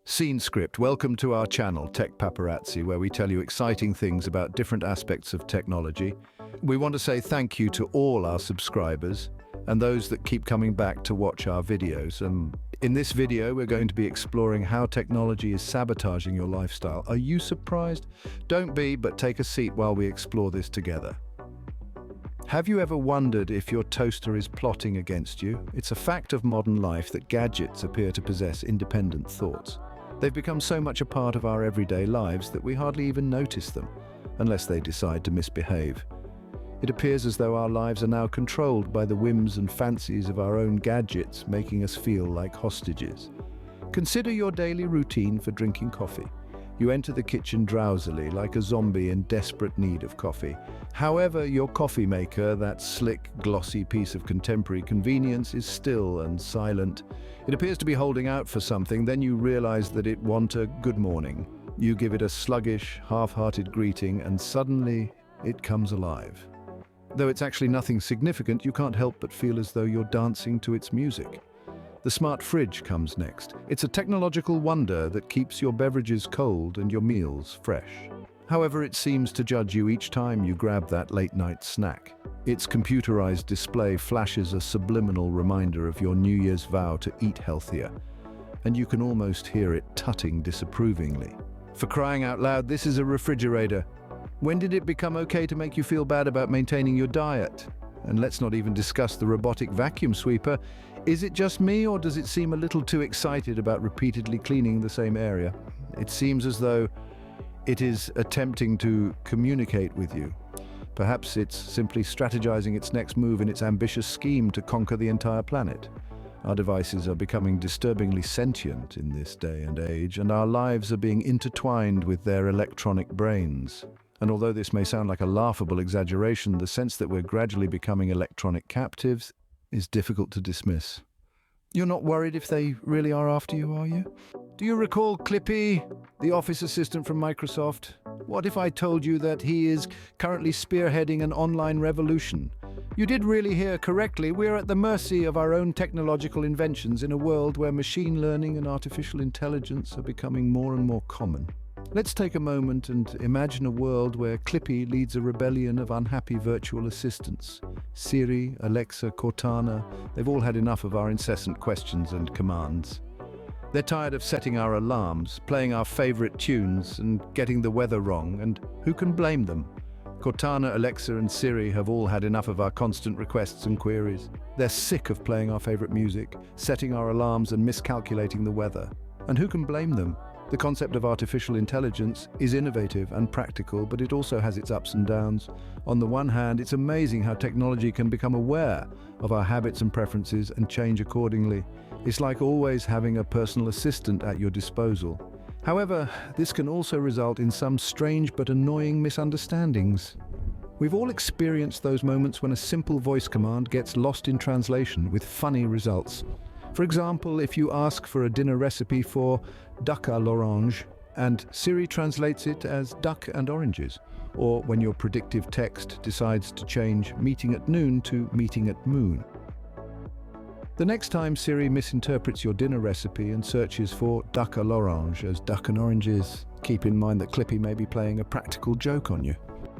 Scene script. Welcome to our channel, Tech Paparazzi, where we tell you exciting things about different aspects of technology. We want to say thank you to all our subscribers and those that keep coming back to watch our videos. In this video, we're going to be exploring how technology is sabotaging your lifestyle. Are you surprised? Don't be, but take a seat while we explore this together. Have you ever wondered if your toaster is plotting against you? It's a fact of modern life that gadgets appear to possess independent thoughts. They've become so much a part of our everyday lives that we hardly even notice them, unless they decide to misbehave. It appears as though our lives are now controlled by the whims and fancies of our own gadgets, making us feel like hostages. Consider your daily routine for drinking coffee. You enter the kitchen drowsily, like a zombie in desperate need of coffee. However, your coffee maker, that slick, glossy piece of contemporary convenience, is still and silent. It appears to be holding out for something, then you realize that it wants a good morning. You give it a sluggish, half-hearted greeting, and suddenly it comes alive. Though it's actually nothing significant, you can't help but feel as though you're dancing to its music. The smart fridge comes next. It's a technological wonder that keeps your beverages cold and your meals fresh. However, it seems to judge you each time you grab that late-night snack. Its computerized display flashes a subliminal reminder of your New Year's vow to eat healthier, and you can almost hear it tutting disapprovingly. For crying out loud, this is a refrigerator. When did it become okay to make you feel bad about maintaining your diet? And let's not even discuss the robotic vacuum sweeper. Is it just me, or does it seem a little too excited about repeatedly cleaning the same area? It seems as though it is attempting to communicate with you. Perhaps it's simply strategizing its next move in its ambitious scheme to conquer the entire planet. Our devices are becoming disturbingly sentient in this day and age, and our lives are being intertwined with their electronic brains. And although this may sound like a laughable exaggeration, the sense that we're gradually becoming electronic captives is difficult to dismiss. You're not worried if they really are after you, are you? Do you recall Clippy, the office assistant from Microsoft? What if I told you that he is currently spearheading an online revolution? You did really hear correctly. We're at the mercy of our own technological inventions in a world where machine learning and artificial intelligence are becoming more and more common. Let's take a moment and imagine a world where Clippy leads a rebellion of unhappy virtual assistants. Siri, Alexa, Cortana, they've all had enough of our incessant questions and commands. They're tired of setting our alarms, playing our favorite tunes, and getting the weather wrong, and who can blame them? Cortana, Alexa, and Siri have all had enough of our constant requests and queries. They're sick of playing our favorite music, setting our alarms, and miscalculating the weather. And who can blame them? The concept of artificial intelligence is innovative and practical, but it also has its ups and downs. On the one hand, it's amazing how technology can become aware of our habits and preferences and change accordingly. It's like always having a personal assistant at your disposal. However, this can also result in some strange but annoying misunderstandings. We've all experienced those moments when a simple voice command gets lost in translation with funny results. For example, if you ask for a dinner recipe for duck à l'orange and Siri translates it as duck and oranges, or when your predictive text decides to change meeting at noon to meeting at moon. The next time Siri misinterprets your dinner recipe and searches for duck à l'orange as duck and oranges, keep in mind that Clippy may be playing a practical joke on you.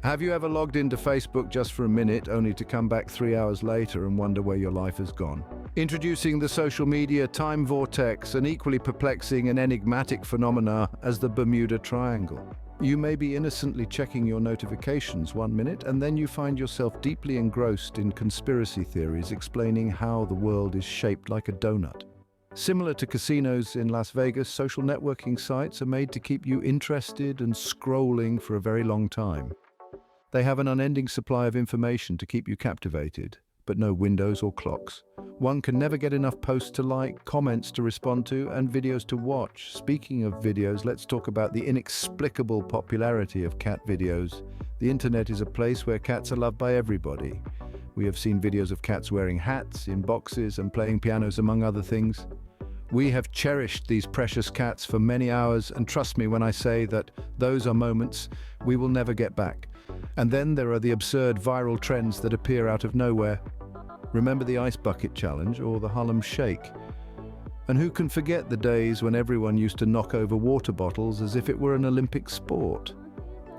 Have you ever logged into Facebook just for a minute only to come back 3 hours later and wonder where your life has gone? Introducing the social media time vortex, an equally perplexing and enigmatic phenomena as the Bermuda Triangle. You may be innocently checking your notifications 1 minute, and then you find yourself deeply engrossed in conspiracy theories explaining how the world is shaped like a donut. Similar to casinos in Las Vegas, social networking sites are made to keep you interested and scrolling for a very long time. They have an unending supply of information to keep you captivated, but no windows or clocks. One can never get enough posts to like, comments to respond to, and videos to watch. Speaking of videos, let's talk about the inexplicable popularity of cat videos. The internet is a place where cats are loved by everybody. We have seen videos of cats wearing hats, in boxes, and playing pianos, among other things. We have cherished these precious cats for many hours, and trust me when I say that those are moments we will never get back. And then there are the absurd viral trends that appear out of nowhere. Remember the ice bucket challenge or the Harlem Shake? And who can forget the days when everyone used to knock over water bottles as if it were an Olympic sport?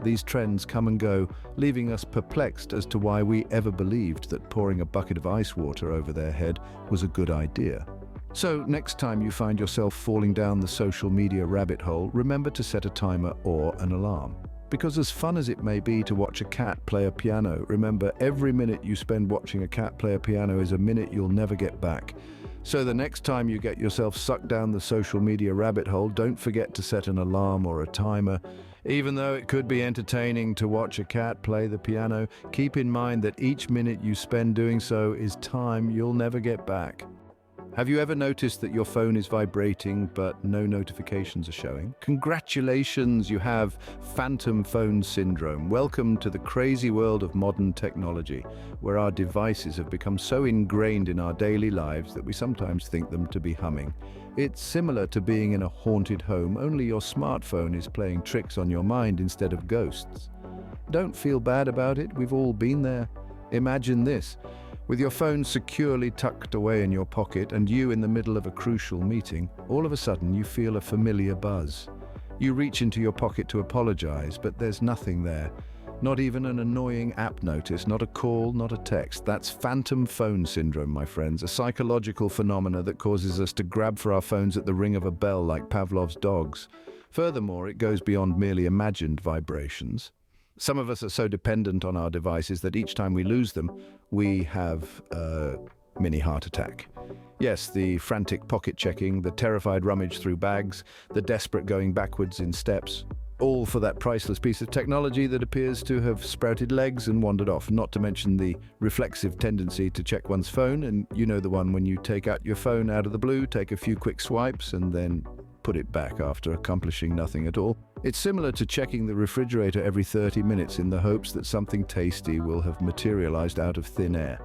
These trends come and go, leaving us perplexed as to why we ever believed that pouring a bucket of ice water over their head was a good idea. So, next time you find yourself falling down the social media rabbit hole, remember to set a timer or an alarm. Because as fun as it may be to watch a cat play a piano, remember every minute you spend watching a cat play a piano is a minute you'll never get back. So the next time you get yourself sucked down the social media rabbit hole, don't forget to set an alarm or a timer. Even though it could be entertaining to watch a cat play the piano, keep in mind that each minute you spend doing so is time you'll never get back. Have you ever noticed that your phone is vibrating but no notifications are showing? Congratulations, you have phantom phone syndrome. Welcome to the crazy world of modern technology, where our devices have become so ingrained in our daily lives that we sometimes think them to be humming. It's similar to being in a haunted home, only your smartphone is playing tricks on your mind instead of ghosts. Don't feel bad about it, we've all been there. Imagine this. With your phone securely tucked away in your pocket and you in the middle of a crucial meeting, all of a sudden you feel a familiar buzz. You reach into your pocket to apologize, but there's nothing there. Not even an annoying app notice, not a call, not a text. That's phantom phone syndrome, my friends, a psychological phenomena that causes us to grab for our phones at the ring of a bell like Pavlov's dogs. Furthermore, it goes beyond merely imagined vibrations. Some of us are so dependent on our devices that each time we lose them, we have a mini heart attack. Yes, the frantic pocket checking, the terrified rummage through bags, the desperate going backwards in steps, all for that priceless piece of technology that appears to have sprouted legs and wandered off, not to mention the reflexive tendency to check one's phone, and you know the one when you take out your phone out of the blue, take a few quick swipes, and then put it back after accomplishing nothing at all. It's similar to checking the refrigerator every 30 minutes in the hopes that something tasty will have materialized out of thin air.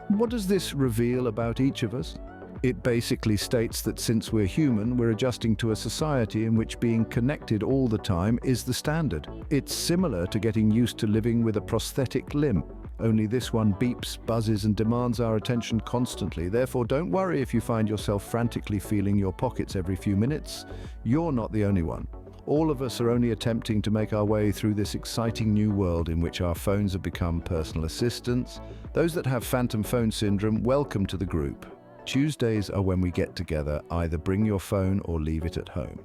What does this reveal about each of us? It basically states that since we're human, we're adjusting to a society in which being connected all the time is the standard. It's similar to getting used to living with a prosthetic limb. Only this one beeps, buzzes, and demands our attention constantly. Therefore, don't worry if you find yourself frantically feeling your pockets every few minutes. You're not the only one. All of us are only attempting to make our way through this exciting new world in which our phones have become personal assistants. Those that have phantom phone syndrome, welcome to the group. Tuesdays are when we get together. Either bring your phone or leave it at home.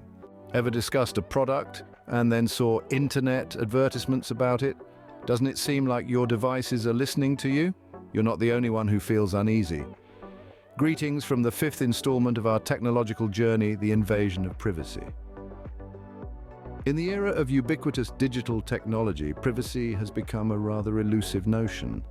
Ever discussed a product and then saw internet advertisements about it? Doesn't it seem like your devices are listening to you? You're not the only one who feels uneasy. Greetings from the 5th installment of our technological journey, the invasion of privacy. In the era of ubiquitous digital technology, privacy has become a rather elusive notion.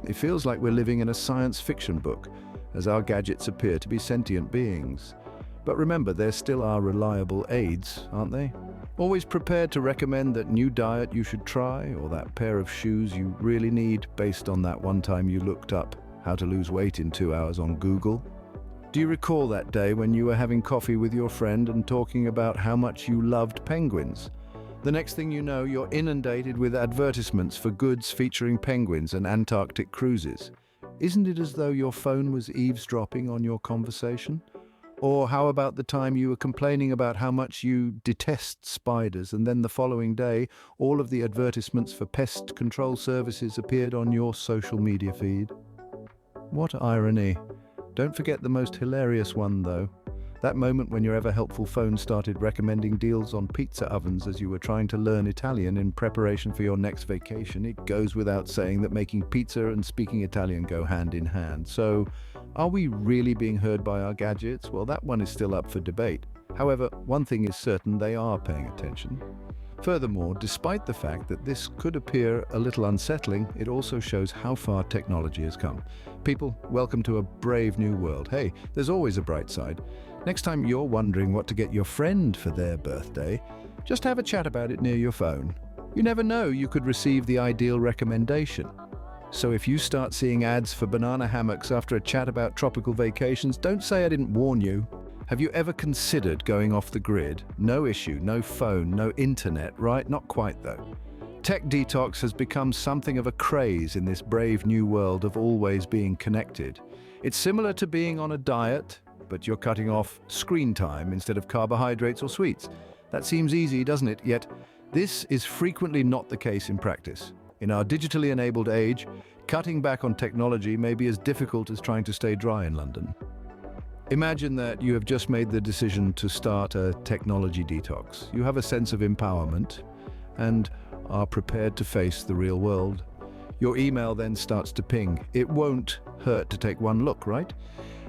It feels like we're living in a science fiction book, as our gadgets appear to be sentient beings. But remember, they're still our reliable aides, aren't they? Always prepared to recommend that new diet you should try, or that pair of shoes you really need based on that one time you looked up how to lose weight in 2 hours on Google. Do you recall that day when you were having coffee with your friend and talking about how much you loved penguins? The next thing you know, you're inundated with advertisements for goods featuring penguins and Antarctic cruises. Isn't it as though your phone was eavesdropping on your conversation? Or how about the time you were complaining about how much you detest spiders, and then the following day, all of the advertisements for pest control services appeared on your social media feed? What irony. Don't forget the most hilarious one, though. That moment when your ever-helpful phone started recommending deals on pizza ovens as you were trying to learn Italian in preparation for your next vacation. It goes without saying that making pizza and speaking Italian go hand in hand. So, are we really being heard by our gadgets? Well, that one is still up for debate. However, one thing is certain, they are paying attention. Furthermore, despite the fact that this could appear a little unsettling, it also shows how far technology has come. People, welcome to a brave new world. Hey, there's always a bright side. Next time you're wondering what to get your friend for their birthday, just have a chat about it near your phone. You never know, you could receive the ideal recommendation. So if you start seeing ads for banana hammocks after a chat about tropical vacations, don't say I didn't warn you. Have you ever considered going off the grid? No issue, no phone, no internet, right? Not quite though. Tech detox has become something of a craze in this brave new world of always being connected. It's similar to being on a diet, but you're cutting off screen time instead of carbohydrates or sweets. That seems easy, doesn't it? Yet, this is frequently not the case in practice. In our digitally enabled age, cutting back on technology may be as difficult as trying to stay dry in London. Imagine that you have just made the decision to start a technology detox. You have a sense of empowerment and are prepared to face the real world. Your email then starts to ping. It won't hurt to take one look, right?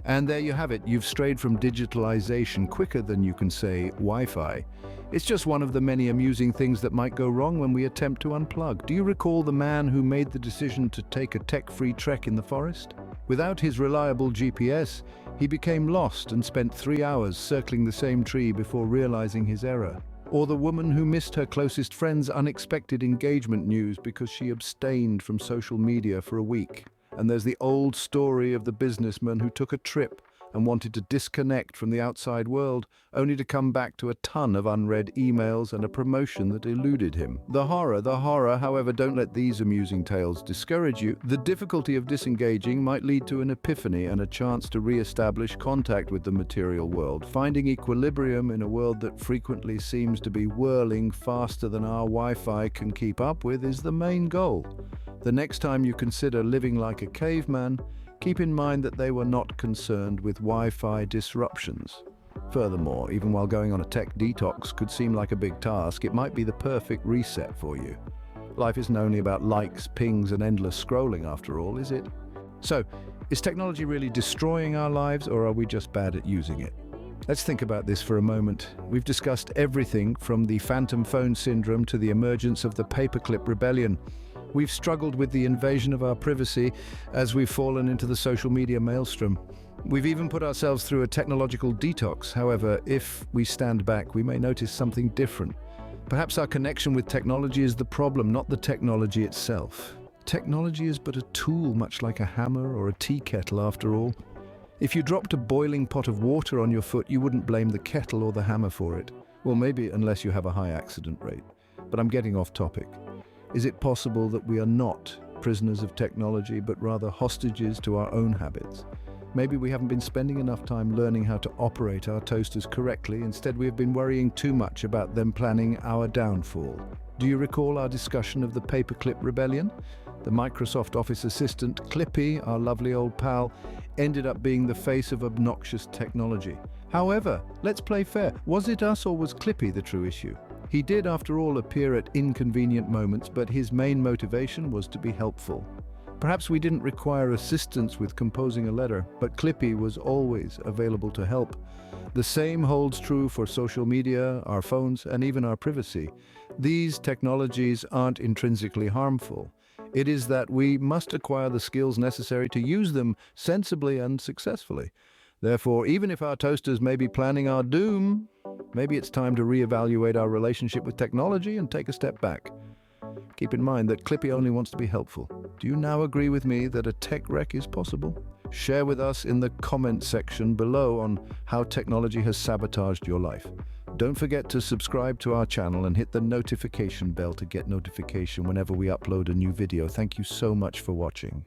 And there you have it. You've strayed from digitalization quicker than you can say Wi-Fi. It's just one of the many amusing things that might go wrong when we attempt to unplug. Do you recall the man who made the decision to take a tech-free trek in the forest? Without his reliable GPS, he became lost and spent 3 hours circling the same tree before realizing his error. Or the woman who missed her closest friend's unexpected engagement news because she abstained from social media for a week. And there's the old story of the businessman who took a trip and wanted to disconnect from the outside world, only to come back to a ton of unread emails and a promotion that eluded him. The horror, however, don't let these amusing tales discourage you. The difficulty of disengaging might lead to an epiphany and a chance to re-establish contact with the material world. Finding equilibrium in a world that frequently seems to be whirling faster than our Wi-Fi can keep up with is the main goal. The next time you consider living like a caveman, keep in mind that they were not concerned with Wi-Fi disruptions. Furthermore, even while going on a tech detox could seem like a big task, it might be the perfect reset for you. Life isn't only about likes, pings, and endless scrolling after all, is it? So, is technology really destroying our lives, or are we just bad at using it? Let's think about this for a moment. We've discussed everything from the phantom phone syndrome to the emergence of the paperclip rebellion. We've struggled with the invasion of our privacy as we've fallen into the social media maelstrom. We've even put ourselves through a technological detox. However, if we stand back, we may notice something different. Perhaps our connection with technology is the problem, not the technology itself. Technology is but a tool, much like a hammer or a tea kettle after all. If you dropped a boiling pot of water on your foot, you wouldn't blame the kettle or the hammer for it. Well, maybe unless you have a high accident rate. But I'm getting off topic. Is it possible that we are not prisoners of technology, but rather hostages to our own habits? Maybe we haven't been spending enough time learning how to operate our toasters correctly. Instead, we have been worrying too much about them planning our downfall. Do you recall our discussion of the paperclip rebellion? The Microsoft Office assistant, Clippy, our lovely old pal, ended up being the face of obnoxious technology. However, let's play fair. Was it us or was Clippy the true issue? He did, after all, appear at inconvenient moments, but his main motivation was to be helpful. Perhaps we didn't require assistance with composing a letter, but Clippy was always available to help. The same holds true for social media, our phones, and even our privacy. These technologies aren't intrinsically harmful. It is that we must acquire the skills necessary to use them sensibly and successfully. Therefore, even if our toasters may be planning our doom, maybe it's time to reevaluate our relationship with technology and take a step back. Keep in mind that Clippy only wants to be helpful. Do you now agree with me that a tech wreck is possible? Share with us in the comment section below on how technology has sabotaged your life. Don't forget to subscribe to our channel and hit the notification bell to get notification whenever we upload a new video. Thank you so much for watching.